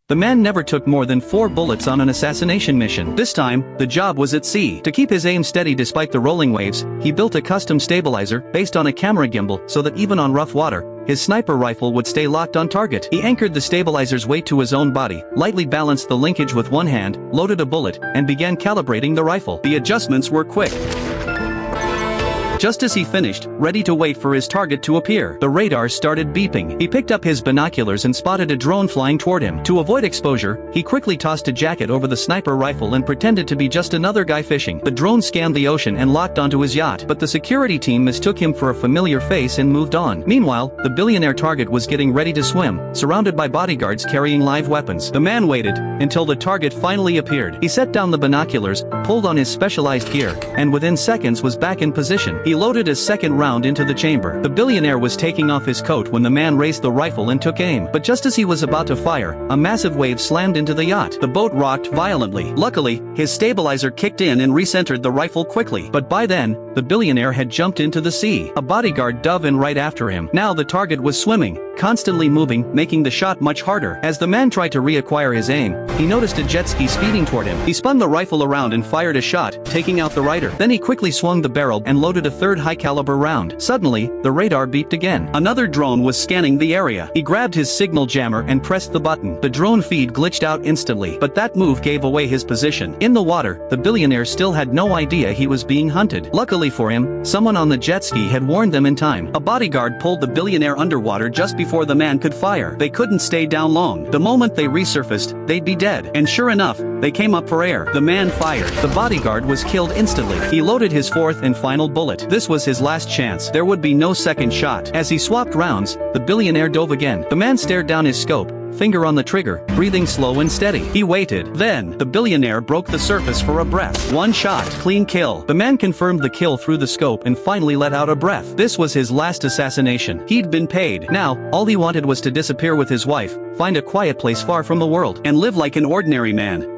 The man never took more than 4 bullets on an assassination mission. This time, the job was at sea. To keep his aim steady despite the rolling waves, he built a custom stabilizer based on a camera gimbal so that even on rough water, his sniper rifle would stay locked on target. He anchored the stabilizer's weight to his own body, lightly balanced the linkage with one hand, loaded a bullet, and began calibrating the rifle. The adjustments were quick. Just as he finished, ready to wait for his target to appear, the radar started beeping. He picked up his binoculars and spotted a drone flying toward him. To avoid exposure, he quickly tossed a jacket over the sniper rifle and pretended to be just another guy fishing. The drone scanned the ocean and locked onto his yacht, but the security team mistook him for a familiar face and moved on. Meanwhile, the billionaire target was getting ready to swim, surrounded by bodyguards carrying live weapons. The man waited until the target finally appeared. He set down the binoculars, pulled on his specialized gear, and within seconds was back in position. He loaded his second round into the chamber. The billionaire was taking off his coat when the man raised the rifle and took aim. But just as he was about to fire, a massive wave slammed into the yacht. The boat rocked violently. Luckily, his stabilizer kicked in and recentered the rifle quickly. But by then, the billionaire had jumped into the sea. A bodyguard dove in right after him. Now the target was swimming, constantly moving, making the shot much harder. As the man tried to reacquire his aim, he noticed a jet ski speeding toward him. He spun the rifle around and fired a shot, taking out the rider. Then he quickly swung the barrel and loaded a third high-caliber round. Suddenly, the radar beeped again. Another drone was scanning the area. He grabbed his signal jammer and pressed the button. The drone feed glitched out instantly, but that move gave away his position. In the water, the billionaire still had no idea he was being hunted. Luckily for him, someone on the jet ski had warned them in time. A bodyguard pulled the billionaire underwater just before the man could fire. They couldn't stay down long. The moment they resurfaced, they'd be dead. And sure enough, they came up for air. The man fired. The bodyguard was killed instantly. He loaded his fourth and final bullet. This was his last chance. There would be no second shot. As he swapped rounds, the billionaire dove again. The man stared down his scope, finger on the trigger, breathing slow and steady. He waited. Then, the billionaire broke the surface for a breath. One shot, clean kill. The man confirmed the kill through the scope and finally let out a breath. This was his last assassination. He'd been paid. Now, all he wanted was to disappear with his wife, find a quiet place far from the world, and live like an ordinary man.